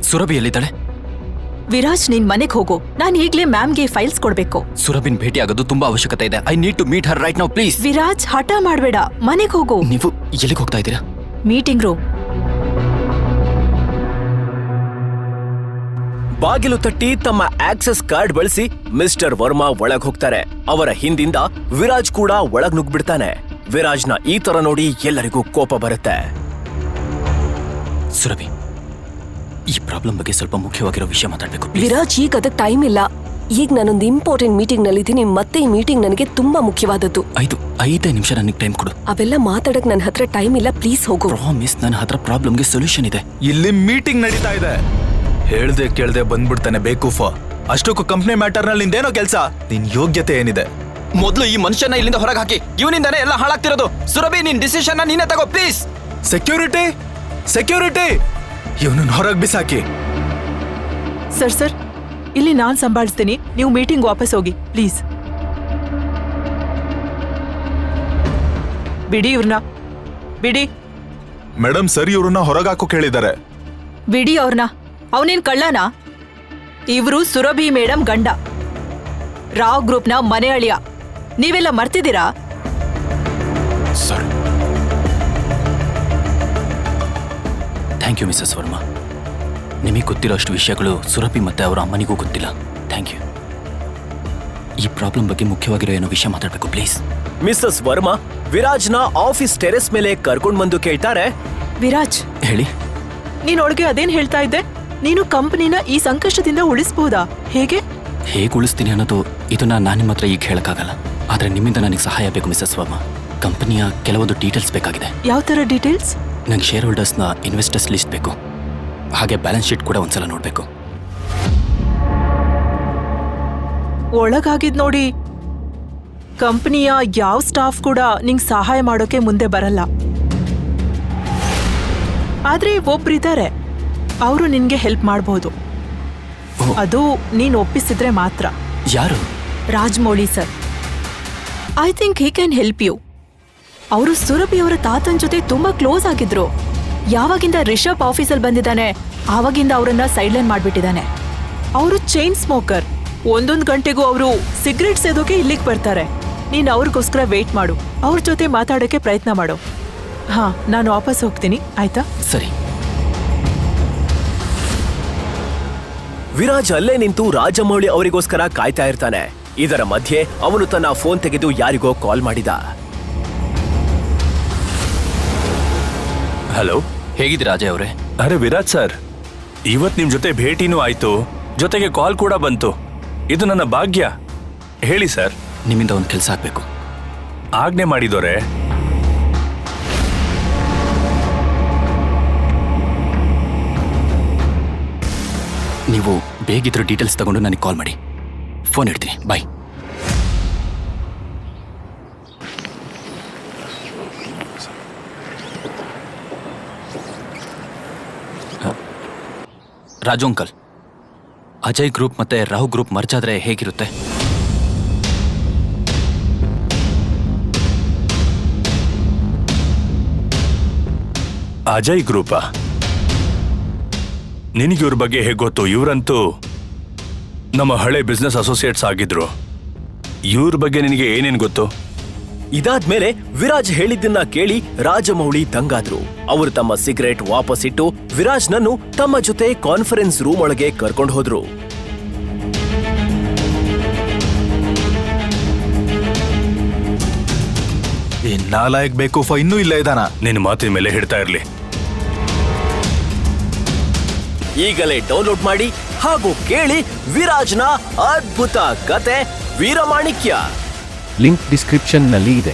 ಸುರಭಿ ಎಲ್ಲಿದ್ದಾಳೆ? ವಿರಾಜ್, ನೀನ್ ಮನೆಗ್ ಹೋಗು. ನಾನ್ ಈಗ್ಲೇ ಮ್ಯಾಮ್ಗೆ ಫೈಲ್ಸ್ ಕೊಡ್ಬೇಕು. ಸುರಭಿನ್ ಭೇಟಿ ಆಗೋದು ತುಂಬಾ ಅವಶ್ಯಕತೆ ಇದೆ. I need to meet her right now please. Viraj, ಹಠ ಮಾಡ್ಬೇಡ, ಮನೆಗ್ ಹೋಗು. ನೀವು ಎಲ್ಲಿಗೆ ಹೋಗ್ತಾ ಇದ್ದೀರಾ? Meeting room. ಬಾಗಿಲು ತಟ್ಟಿ ತಮ್ಮ ಆಕ್ಸೆಸ್ ಕಾರ್ಡ್ ಬಳಸಿ ಮಿಸ್ಟರ್ ವರ್ಮಾ ಒಳಗ್ ಹೋಗ್ತಾರೆ. ಅವರ ಹಿಂದಿಂದ ವಿರಾಜ್ ಕೂಡ ಒಳಗ್ ನುಗ್ಬಿಡ್ತಾನೆ. ವಿರಾಜ್ನ ಈ ತರ ನೋಡಿ ಎಲ್ಲರಿಗೂ ಕೋಪ ಬರುತ್ತೆ. ಸುರಭಿ, ಈ ಪ್ರಾಬ್ಲಮ್ ಬಗ್ಗೆ ಸ್ವಲ್ಪ ಮುಖ್ಯವಾಗಿರೋ ವಿಷಯ ಮಾತಾಡ್ಬೇಕು. ವಿರಾಜ್, ಈಗ ಅದಕ್ಕೆ ಟೈಮ್ ಇಲ್ಲ. ಈಗ ನಾನೊಂದು ಇಂಪಾರ್ಟೆಂಟ್ ಮೀಟಿಂಗ್ ನಲ್ಲಿದ್ದೀನಿ. ಮತ್ತೆ ಈ ಮೀಟಿಂಗ್ ನನಗೆ ತುಂಬಾ ಮುಖ್ಯವಾದದ್ದು. 5 ನಿಮಿಷ ನನಗೆ ಟೈಮ್ ಕೊಡು. ಅವೆಲ್ಲ ಮಾತಾಡಕ್ ನನ್ನ ಹತ್ರ ಟೈಮ್ ಇಲ್ಲ, ಪ್ಲೀಸ್ ಹೋಗು. ಪ್ರಾಮಿಸ್, ನನ್ನ ಹತ್ರ ಪ್ರಾಬ್ಲಮ್ಗೆ ಸೊಲ್ಯೂಷನ್ ಇದೆ. ಇಲ್ಲಿ ಮೀಟಿಂಗ್ ನಡೀತಾ ಇದೆ. ಹೇಳ್ದೆ ಕೇಳ್ದೆ ಬಂದ್ಬಿಡ್ತಾನೆ ಬೇಕೂಫ. ಅಷ್ಟಕ್ಕೂ ಕಂಪ್ನಿ ಮ್ಯಾಟರ್ ನಲ್ಲಿ ನಿಂದೇನೋ ಕೆಲ್ಸ? ನಿನ್ ಯೋಗ್ಯತೆ ಏನಿದೆ? ಮೊದಲು ಈ ಮನುಷ್ಯನ ಇಲ್ಲಿಂದ ಹೊರಗೆ ಹಾಕಿ. ಇವನಿಂದಾನೇ ಎಲ್ಲ ಹಾಳಾಗ್ತಿರೋದು. ಸುರಭಿ, ನಿನ್ ಡಿಸಿಷನ್ ನೀನೇ ತಗೋ ಪ್ಲೀಸ್. ಸೆಕ್ಯೂರಿಟಿ, ಸೆಕ್ಯೂರಿಟಿ, ಇವನನ್ನ ಹೊರಗೆ ಬಿಸಾಕಿ. ಸರ್, ಇಲ್ಲಿ ನಾನ್ ಸಂಭಾಳಿಸ್ತೀನಿ. ನೀವು ಮೀಟಿಂಗ್ ವಾಪಸ್ ಹೋಗಿ ಪ್ಲೀಸ್. ಬಿಡಿ ಇವ್ರನ್ನ, ಬಿಡಿ. ಮೇಡಮ್, ಸರಿ, ಇವ್ರನ್ನ ಹೊರಗೆ ಹಾಕೋ ಕೇಳಿದ್ದಾರೆ. ಬಿಡಿ ಅವ್ರನ್ನ. ಅವನೇನ್ ಕಳ್ಳನಾ? ಇವ್ರು ಸುರಭಿ ಮೇಡಮ್ ಗಂಡ, ರಾವ್ ಗ್ರೂಪ್ನ ಮನೆ ಅಳಿಯ. ನೀವೆಲ್ಲ ಮರ್ತಿದ್ದೀರಾ? Sir, thank you Mrs Verma. ನಿಮಗೆ ಗೊತ್ತಿರೋ ಅಷ್ಟು ವಿಷಯಗಳು ಸುರಭಿ ಮತ್ತೆ ಅವರ ಅಮ್ಮನಿಗೂ ಗೊತ್ತಿಲ್ಲ. Thank you. ಈ ಪ್ರಾಬ್ಲಮ್ ಬಗ್ಗೆ ಮುಖ್ಯವಾಗಿರೋ ಏನೋ ವಿಷಯ ಮಾತಾಡಬೇಕು ಪ್ಲೀಸ್. ಮಿಸಸ್ ವರ್ಮಾ ವಿರಾಜ್ನ ಆಫೀಸ್ ಟೆರೆಸ್ ಮೇಲೆ ಕರ್ಕೊಂಡ್ ಬಂದು ಕೇಳ್ತಾರೆ. ವಿರಾಜ್, ಹೇಳಿ. ನೀನ್ ಒಳಗೆ ಅದೇನ್ ಹೇಳ್ತಾ ಇದ್ದೆ? ನೀನು ಕಂಪನಿನ ಈ ಸಂಕಷ್ಟದಿಂದ ಉಳಿಸಬಹುದಾ? ಹೇಗೆ ಉಳಿಸ್ತೀನಿ ಅನ್ನೋದು ಇದನ್ನ ನಾನು ನಿಮ್ಮ ಹತ್ರ ಈಗ ಹೇಳಕ್ಕಾಗಲ್ಲ. ಆದ್ರೆ ನಿಮ್ಮಿಂದ ನನಗೆ ಸಹಾಯ ಬೇಕು ಮಿಸಸ್ ವರ್ಮಾ. ಕಂಪನಿಯ ಕೆಲವೊಂದು ಡೀಟೇಲ್ಸ್ ಬೇಕಾಗಿದೆ. ಯಾವ ತರ ಡೀಟೇಲ್ಸ್? ನಂಗೆ ಶೇರ್ ಹೋಲ್ಡರ್ಸ್ನ ಇನ್ವೆಸ್ಟರ್ಸ್ ಲಿಸ್ಟ್ ಬೇಕು. ಹಾಗೆ ಬ್ಯಾಲೆನ್ಸ್ ಶೀಟ್ ಕೂಡ ಒಂದ್ಸಲ ನೋಡ್ಬೇಕು. ಒಳಗಾಗಿದ್ ನೋಡಿ, ಕಂಪನಿಯ ಯಾವ ಸ್ಟಾಫ್ ಕೂಡ ನಿಂಗ್ ಸಹಾಯ ಮಾಡೋಕೆ ಮುಂದೆ ಬರಲ್ಲ. ಆದ್ರೆ ಒಬ್ರಿದ್ದಾರೆ, ಅವರು ನಿನ್ಗೆ ಹೆಲ್ಪ್ ಮಾಡಬಹುದು. ಅದು ನೀನ್ ಒಪ್ಪಿಸಿದ್ರೆ ಮಾತ್ರ. ಯಾರು? Rajamouli sir. I think he can help you. ಅವರು ಸುರಭಿ ಅವರ ತಾತನ್ ಜೊತೆ ತುಂಬಾ ಕ್ಲೋಸ್ ಆಗಿದ್ರು. ಯಾವಾಗಿಂದ ರಿಷಬ್ ಆಫೀಸಲ್ಲಿ ಬಂದಿದ್ದಾನೆ ಆವಾಗಿಂದ ಅವರನ್ನ ಸೈಡ್ಲೈನ್ ಮಾಡ್ಬಿಟ್ಟಿದ್ದಾನೆ. ಅವರು ಚೈನ್ ಸ್ಮೋಕರ್. 1 ಗಂಟೆಗೂ ಅವರು ಸಿಗರೇಟ್ ಸೇದೋಕೆ ಇಲ್ಲಿಗೆ ಬರ್ತಾರೆ. ನೀನ್ ಅವ್ರಿಗೋಸ್ಕರ ವೇಟ್ ಮಾಡು, ಅವ್ರ ಜೊತೆ ಮಾತಾಡೋಕೆ ಪ್ರಯತ್ನ ಮಾಡು. ಹಾ, ನಾನು ವಾಪಸ್ ಹೋಗ್ತೀನಿ, ಆಯ್ತಾ? ಸರಿ. ವಿರಾಜ್ ಅಲ್ಲೇ ನಿಂತು ರಾಜಮೌಳಿ ಅವರಿಗೋಸ್ಕರ ಕಾಯ್ತಾ ಇರ್ತಾನೆ. ಇದರ ಮಧ್ಯೆ ಅವನು ತನ್ನ ಫೋನ್ ತೆಗೆದು ಯಾರಿಗೋ ಕಾಲ್ ಮಾಡಿದ. ಹಲೋ, ಹೇಗಿದ್ದೀರಾ ಅಜಯ್ ಅವರೇ? ಅರೆ ವಿರಾಜ್ ಸರ್, ಇವತ್ತು ನಿಮ್ ಜೊತೆ ಭೇಟಿನೂ ಆಯ್ತು, ಜೊತೆಗೆ ಕಾಲ್ ಕೂಡ ಬಂತು. ಇದು ನನ್ನ ಭಾಗ್ಯ. ಹೇಳಿ ಸರ್. ನಿಮ್ಮಿಂದ ಒಂದು ಕೆಲಸ ಆಗ್ಬೇಕು. ಆಜ್ಞೆ ಮಾಡಿದೋರೆ. ನೀವು ಬೇಗಿದ್ರು ಡೀಟೇಲ್ಸ್ ತಗೊಂಡು ನನಗೆ ಕಾಲ್ ಮಾಡಿ. ಫೋನ್ ಇಡ್ತೀನಿ. ಬಾಯ್. ರಾಜು ಅಂಕಲ್, ಅಜಯ್ ಗ್ರೂಪ್ ಮತ್ತೆ ರಾಹು ಗ್ರೂಪ್ ಮರ್ಜ್ ಆದ್ರೆ ಹೇಗಿರುತ್ತೆ? ಅಜಯ್ ಗ್ರೂಪಾ? ನಿನಗೆ ಇವ್ರ ಬಗ್ಗೆ ಹೇಗೆ ಗೊತ್ತು? ಇವರಂತೂ ನಮ್ಮ ಹಳೆ ಬಿಸ್ನೆಸ್ ಅಸೋಸಿಯೇಟ್ಸ್ ಆಗಿದ್ರು. ಇವ್ರ ಬಗ್ಗೆ ನಿನಗೆ ಏನೇನು ಗೊತ್ತು? ಇದಾದ್ಮೇಲೆ ವಿರಾಜ್ ಹೇಳಿದ್ದನ್ನ ಕೇಳಿ ರಾಜಮೌಳಿ ದಂಗಾದ್ರು. ಅವರು ತಮ್ಮ ಸಿಗರೇಟ್ ವಾಪಸ್ ಇಟ್ಟು ವಿರಾಜ್ನನ್ನು ತಮ್ಮ ಜೊತೆ ಕಾನ್ಫರೆನ್ಸ್ ರೂಮ್ ಒಳಗೆ ಕರ್ಕೊಂಡು ಹೋದ್ರು. ಈ ನಾಲಾಯಕ್ ಬೇಕೂಫ ಇನ್ನೂ ಇಲ್ಲ ಇದಾನ? ನಿನ್ನ ಮಾತಿನ ಮೇಲೆ ಹಿಡ್ತಾ ಇರ್ಲಿ. ಈಗಲೇ ಡೌನ್ಲೋಡ್ ಮಾಡಿ ಹಾಗೂ ಕೇಳಿ ವಿರಾಜ್ನ ಅದ್ಭುತ ಕತೆ ವೀರಮಾಣಿಕ್ಯ. ಲಿಂಕ್ ಡಿಸ್ಕ್ರಿಪ್ಷನ್ ನಲ್ಲಿ ಇದೆ.